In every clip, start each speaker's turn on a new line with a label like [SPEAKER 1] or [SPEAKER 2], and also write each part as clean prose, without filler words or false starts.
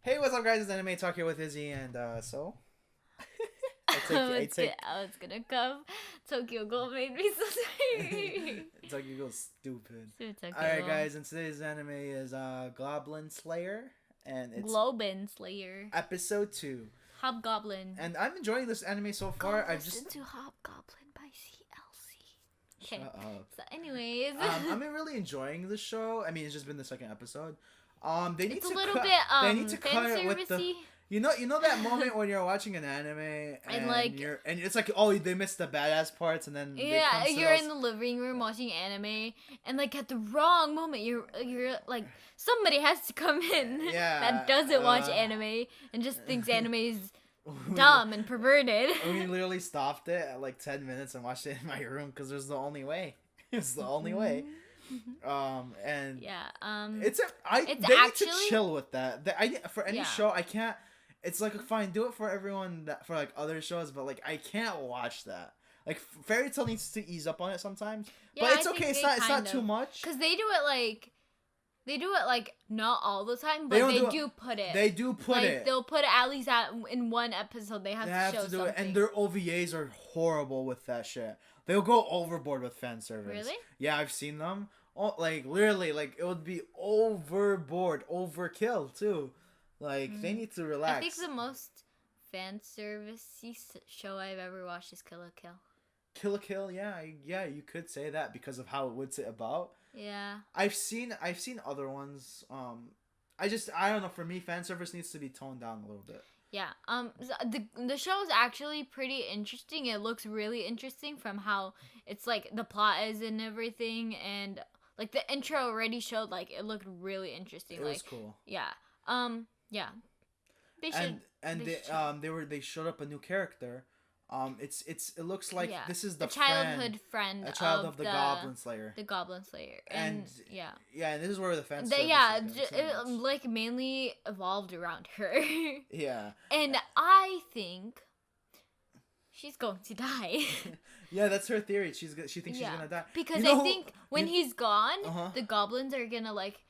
[SPEAKER 1] Hey, what's up, guys? It's Anime Talk here with Izzy, and so
[SPEAKER 2] I was gonna come. Tokyo Ghoul made me so sorry.
[SPEAKER 1] Tokyo goes stupid.
[SPEAKER 2] Tokyo
[SPEAKER 1] All right,
[SPEAKER 2] Ghoul.
[SPEAKER 1] guys, and today's anime is Goblin Slayer, and it's
[SPEAKER 2] Globin Slayer.
[SPEAKER 1] episode 2.
[SPEAKER 2] Hobgoblin.
[SPEAKER 1] And I'm enjoying this anime so far.
[SPEAKER 2] Go
[SPEAKER 1] I've
[SPEAKER 2] listen
[SPEAKER 1] just
[SPEAKER 2] to Hobgoblin by CLC. Okay.
[SPEAKER 1] Shut up.
[SPEAKER 2] So, anyways,
[SPEAKER 1] I've been really enjoying the show. I mean, it's just been the second episode. They need
[SPEAKER 2] it's
[SPEAKER 1] to
[SPEAKER 2] a little
[SPEAKER 1] cut,
[SPEAKER 2] bit
[SPEAKER 1] they need to cut it with the.
[SPEAKER 2] fan-servicey.
[SPEAKER 1] You know that moment when you're watching an anime and
[SPEAKER 2] like-
[SPEAKER 1] and it's like, oh, they missed the badass parts, and then
[SPEAKER 2] Yeah, you're in the living room watching anime, and like at the wrong moment, you're like somebody has to come in that doesn't watch anime and just thinks anime is dumb and perverted.
[SPEAKER 1] We literally stopped it at like 10 minutes and watched it in my room because it was the only way. It's the only way. And
[SPEAKER 2] yeah,
[SPEAKER 1] they need to chill with that. For any show, I can't. It's like, fine, do it for everyone for like other shows, but like I can't watch that. Like Fairy Tail needs to ease up on it sometimes, but it's okay. It's not too much.
[SPEAKER 2] Cause they do it like not all the time, but they do put it.
[SPEAKER 1] They do put it.
[SPEAKER 2] They'll put it at least in one episode. They have to show
[SPEAKER 1] do
[SPEAKER 2] something.
[SPEAKER 1] it, and their OVAs are horrible with that shit. They'll go overboard with fan service.
[SPEAKER 2] Really?
[SPEAKER 1] Yeah, I've seen them. Oh, like literally, like it would be overboard, overkill too. Like they need to relax.
[SPEAKER 2] I think the most fan servicey show I've ever watched is Kill la Kill.
[SPEAKER 1] Kill la Kill, yeah, you could say that because of how it would say about.
[SPEAKER 2] Yeah.
[SPEAKER 1] I've seen other ones. I don't know. For me, fan service needs to be toned down a little bit.
[SPEAKER 2] Yeah. The show is actually pretty interesting. It looks really interesting from how it's like the plot is and everything, and like the intro already showed like it looked really interesting.
[SPEAKER 1] It was cool.
[SPEAKER 2] Yeah. Yeah. They should.
[SPEAKER 1] They showed up a new character. It looks like this is the
[SPEAKER 2] childhood friend,
[SPEAKER 1] a child of the Goblin Slayer.
[SPEAKER 2] The Goblin Slayer, and yeah,
[SPEAKER 1] and this is where the fans.
[SPEAKER 2] It like mainly evolved around her.
[SPEAKER 1] Yeah,
[SPEAKER 2] and I think she's going to die.
[SPEAKER 1] Yeah, that's her theory. She thinks she's gonna die
[SPEAKER 2] because I think when he's gone, the goblins are gonna like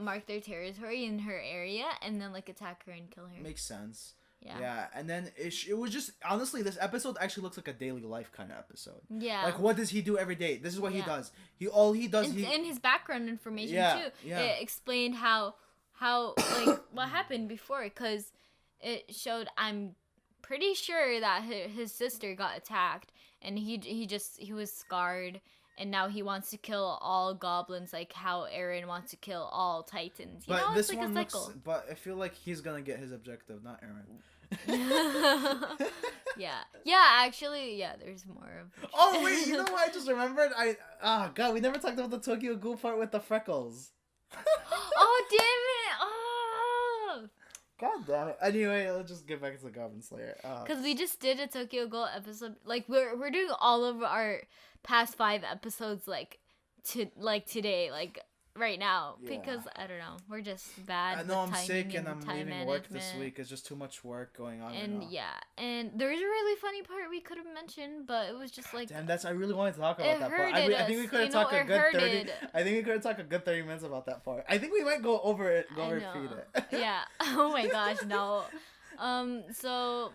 [SPEAKER 2] mark their territory in her area and then like attack her and kill her.
[SPEAKER 1] Makes sense.
[SPEAKER 2] Yeah,
[SPEAKER 1] and then it was just, honestly, this episode actually looks like a daily life kind of episode.
[SPEAKER 2] Yeah.
[SPEAKER 1] Like, what does he do every day? This is what he does. In
[SPEAKER 2] his background information too.
[SPEAKER 1] Yeah.
[SPEAKER 2] It explained how like what happened before, because it showed, I'm pretty sure that his sister got attacked and he was scarred. And now he wants to kill all goblins, like how Eren wants to kill all titans. You know, it's like a cycle.
[SPEAKER 1] But I feel like he's gonna get his objective, not Eren.
[SPEAKER 2] Yeah, actually, there's more of.
[SPEAKER 1] Oh wait, you know what? I just remembered. God, we never talked about the Tokyo Ghoul part with the freckles.
[SPEAKER 2] Oh damn it! Oh.
[SPEAKER 1] God damn it. Anyway, let's just get back to the Goblin Slayer.
[SPEAKER 2] Because we just did a Tokyo Ghoul episode. Like we're doing all of our past 5 episodes today, like right now, because I don't know, we're just bad.
[SPEAKER 1] I know I'm sick and I'm leaving work this week. It's just too much work going on.
[SPEAKER 2] And and there's a really funny part we could have mentioned, but it was just like,
[SPEAKER 1] damn, I really wanted to talk about that part. I think we could have talked a good 30. I think we could have talked a good 30 minutes about that part. I think we might go over it, repeat it.
[SPEAKER 2] Yeah. Oh my gosh, no. So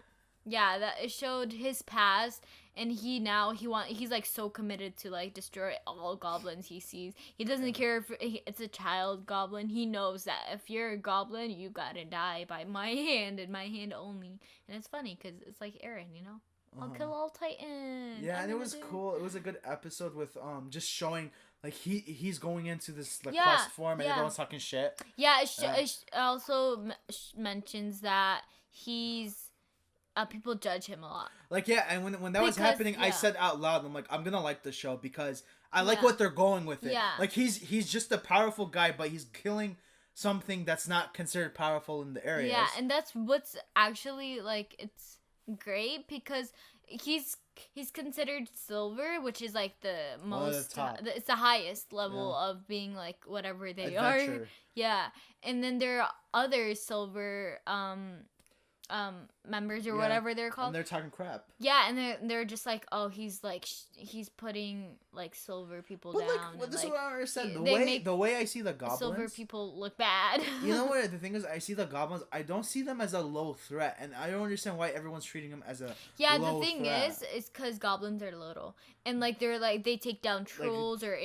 [SPEAKER 2] yeah, that it showed his past. And he's like so committed to like destroy all goblins he sees. He doesn't care if it's a child goblin. He knows that if you're a goblin, you gotta die by my hand and my hand only. And it's funny because it's like Eren, you know? I'll kill all titans.
[SPEAKER 1] Yeah, and it was cool. It was a good episode with just showing like he's going into this quest form and everyone's talking shit.
[SPEAKER 2] Yeah, it also mentions that he's. People judge him a lot.
[SPEAKER 1] Like, and when that was happening, I said out loud, I'm like, I'm gonna like the show because I like what they're going with it.
[SPEAKER 2] Yeah.
[SPEAKER 1] Like, he's just a powerful guy, but he's killing something that's not considered powerful in the area.
[SPEAKER 2] Yeah, and that's what's actually, like, it's great because he's considered silver, which is, like, the most... it's the highest level of being, like, whatever they are. Yeah. And then there are other silver... members or whatever they're called.
[SPEAKER 1] And they're talking crap.
[SPEAKER 2] Yeah, and they're just like, oh, he's like he's putting like silver people down.
[SPEAKER 1] Like, this is what I understand.
[SPEAKER 2] The
[SPEAKER 1] way I see the goblins,
[SPEAKER 2] silver people look bad.
[SPEAKER 1] You know what the thing is? I see the goblins. I don't see them as a low threat, and I don't understand why everyone's treating them as a low
[SPEAKER 2] the thing
[SPEAKER 1] threat.
[SPEAKER 2] is because goblins are little, and like they're like they take down trolls or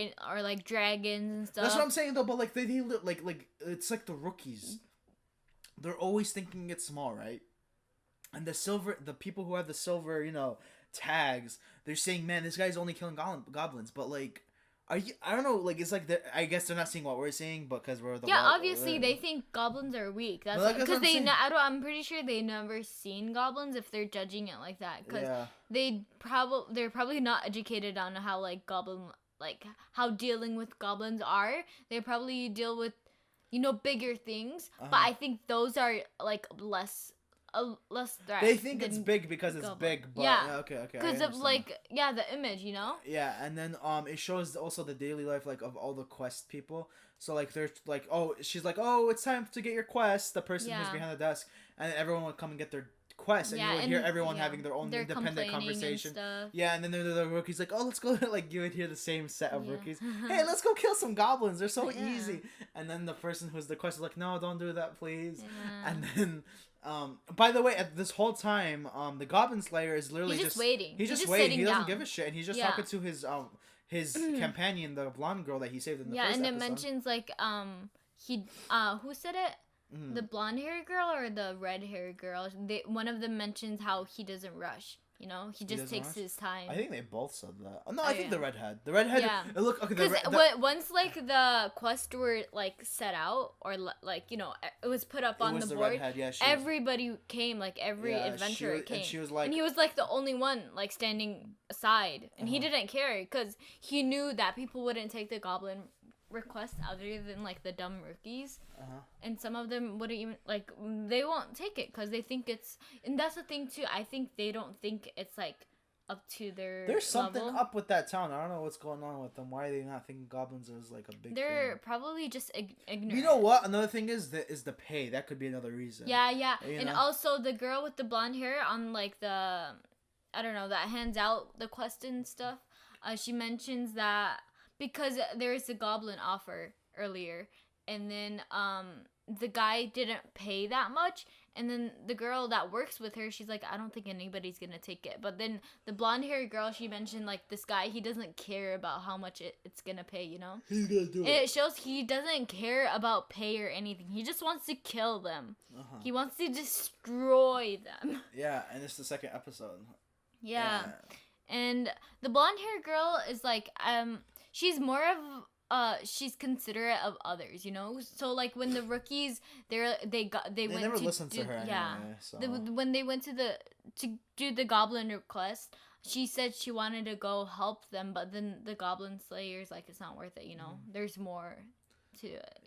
[SPEAKER 2] like dragons and stuff.
[SPEAKER 1] That's what I'm saying though. But like they like it's like the rookies. They're always thinking it's small, right? And the people who have the silver, tags, they're saying, man, this guy's only killing goblins. But like, I don't know, like it's like I guess they're not seeing what we're seeing because we're the
[SPEAKER 2] obviously they think goblins are weak. That's because I'm pretty sure they never seen goblins if they're judging it like that. Because they're probably not educated on how like how dealing with goblins are. They probably deal with bigger things, but I think those are like less threat.
[SPEAKER 1] They think it's big because it's big, but okay.
[SPEAKER 2] Because of the image,
[SPEAKER 1] Yeah, and then it shows also the daily life like of all the quest people. So like they're like, oh, she's like, oh, it's time to get your quest. The person who's behind the desk, and everyone would come and get their quest, and you would hear everyone having their own independent conversation. And then the rookies like, oh, let's go. Like you would hear the same set of rookies. Hey, let's go kill some goblins. They're so easy. And then the person who's the quest is like, no, don't do that, please. And then. By the way, at this whole time, the Goblin Slayer is literally
[SPEAKER 2] just waiting.
[SPEAKER 1] He's just waiting. He doesn't give a shit, and he's just talking to his companion, the blonde girl that he saved in the first episode. Yeah, and it
[SPEAKER 2] mentions like who said it? The blonde haired girl or the red haired girl? One of them mentions how he doesn't rush. He just takes his time.
[SPEAKER 1] I think they both said that. Oh, no, I think the redhead. The redhead. Yeah. Look, okay.
[SPEAKER 2] Because once like the quest were like set out or like it was put up on the board. Redhead, everybody came, like every adventurer came, and she was like, and he was like the only one like standing aside, and he didn't care because he knew that people wouldn't take the goblin request other than like the dumb rookies, and some of them wouldn't even like they won't take it because they think it's, and that's the thing too, I think they don't think it's like up to there's something
[SPEAKER 1] level. Up with that town. I don't know what's going on with them. Why are they not thinking goblins is like a big
[SPEAKER 2] they're
[SPEAKER 1] thing?
[SPEAKER 2] Probably just ignorant.
[SPEAKER 1] You know what, another thing is the pay. That could be another reason.
[SPEAKER 2] And also the girl with the blonde hair on like the I don't know that hands out the quest and stuff, she mentions that because there's a goblin offer earlier, and then the guy didn't pay that much, and then the girl that works with her, she's like, I don't think anybody's gonna take it. But then the blonde haired girl, she mentioned like this guy, he doesn't care about how much it's gonna pay,
[SPEAKER 1] He's gonna do it.
[SPEAKER 2] It shows he doesn't care about pay or anything. He just wants to kill them. He wants to destroy them.
[SPEAKER 1] Yeah, and it's the second episode.
[SPEAKER 2] Yeah. And the blonde haired girl is like she's more of she's considerate of others, So like when the rookies they went
[SPEAKER 1] never
[SPEAKER 2] to
[SPEAKER 1] listened to her anyway, so.
[SPEAKER 2] When they went to do the goblin request, she said she wanted to go help them, but then the Goblin Slayer's like, it's not worth it, There's more to it,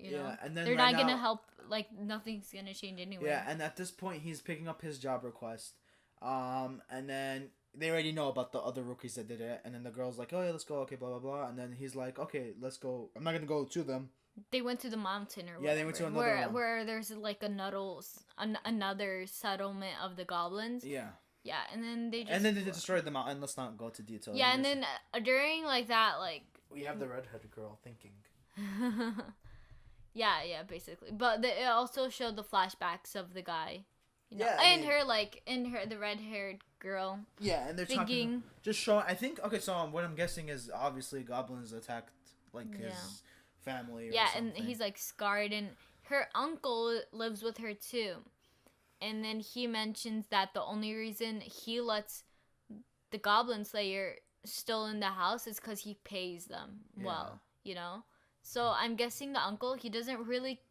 [SPEAKER 1] and then
[SPEAKER 2] they're not gonna help, like nothing's gonna change anyway.
[SPEAKER 1] Yeah, and at this point he's picking up his job request, and then they already know about the other rookies that did it, and then the girl's like, oh yeah, let's go, okay, blah blah blah, and then he's like, okay, let's go. I'm not gonna go to them.
[SPEAKER 2] They went to the mountain or whatever,
[SPEAKER 1] they went to another one.
[SPEAKER 2] Where there's like another settlement of the goblins. Yeah, and then they
[SPEAKER 1] destroyed the mountain. Let's not go to detail.
[SPEAKER 2] Yeah, and then during like that, like
[SPEAKER 1] we have the redheaded girl thinking.
[SPEAKER 2] yeah, basically, but it also showed the flashbacks of the guy. The red-haired girl.
[SPEAKER 1] Yeah, and they're talking, just showing. I think so. What I'm guessing is obviously goblins attacked his family.
[SPEAKER 2] Or something. And he's like scarred, and her uncle lives with her too. And then he mentions that the only reason he lets the Goblin Slayer still in the house is because he pays them well. So I'm guessing the uncle, he doesn't really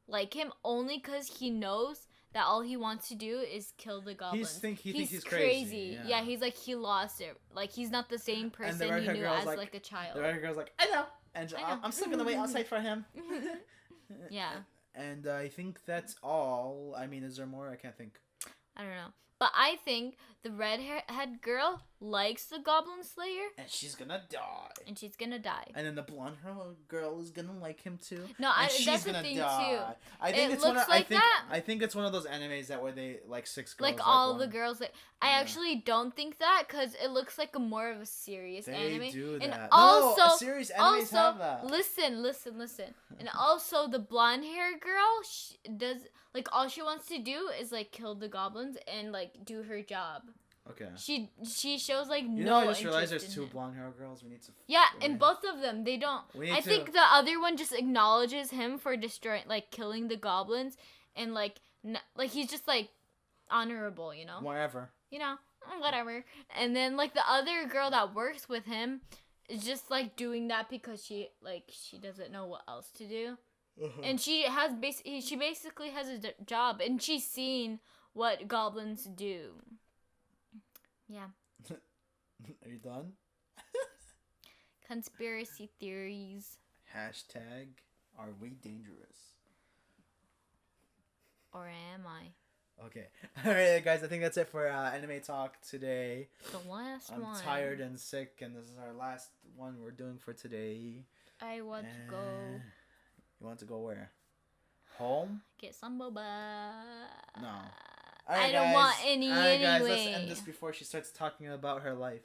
[SPEAKER 2] like him only because he knows that all he wants to do is kill the goblins. He thinks he's crazy. Yeah, he's like, he lost it. Like, he's not the same person he knew as like a child.
[SPEAKER 1] The red girl's like, I know. And I'm still gonna wait outside for him.
[SPEAKER 2] Yeah.
[SPEAKER 1] And I think that's all. I mean, is there more? I can't think.
[SPEAKER 2] I don't know. But I think the redhead girl likes the Goblin Slayer.
[SPEAKER 1] And she's gonna die.
[SPEAKER 2] And
[SPEAKER 1] then the blonde hair girl is gonna like him too.
[SPEAKER 2] No, that's the thing too.
[SPEAKER 1] I think I think it's one of those animes that where they like 6 girls.
[SPEAKER 2] Like all the girls. Like I actually don't think that because it looks like more of a serious anime.
[SPEAKER 1] They do that.
[SPEAKER 2] And
[SPEAKER 1] also, serious animes have that.
[SPEAKER 2] Listen. And also the blonde hair girl does like all she wants to do is like kill the goblins and like do her job.
[SPEAKER 1] Okay.
[SPEAKER 2] She shows like
[SPEAKER 1] I just realized there's 2 blonde hair girls. We need to.
[SPEAKER 2] Yeah, and both of them they don't. I think the other one just acknowledges him for destroying, like killing the goblins, and like he's just like honorable,
[SPEAKER 1] Whatever.
[SPEAKER 2] Whatever. And then like the other girl that works with him is just like doing that because she doesn't know what else to do, and she basically has a job, and she's seen what goblins do. Yeah.
[SPEAKER 1] Are you done?
[SPEAKER 2] Conspiracy theories.
[SPEAKER 1] Hashtag, are we dangerous?
[SPEAKER 2] Or am I?
[SPEAKER 1] Okay. Alright, guys, I think that's it for anime talk today.
[SPEAKER 2] The last one.
[SPEAKER 1] I'm tired and sick, and this is our last one we're doing for today.
[SPEAKER 2] I want to go.
[SPEAKER 1] You want to go where? Home?
[SPEAKER 2] Get some boba.
[SPEAKER 1] No.
[SPEAKER 2] I don't want any anyway.
[SPEAKER 1] Guys, let's end this before she starts talking about her life.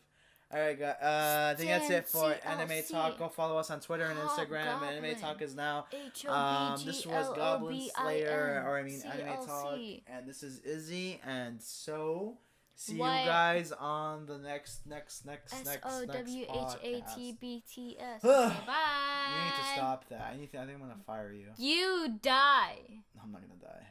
[SPEAKER 1] Alright, guys. I think that's it for Anime Talk. Go follow us on Twitter and Instagram. Anime Talk is now. This was Goblin Slayer, Anime Talk. And this is Izzy. And so, see you guys on the next podcast.
[SPEAKER 2] SOWHATBTS.
[SPEAKER 1] Bye.
[SPEAKER 2] Bye.
[SPEAKER 1] You need to stop that. I think I'm going to fire you.
[SPEAKER 2] You die.
[SPEAKER 1] I'm not going to die.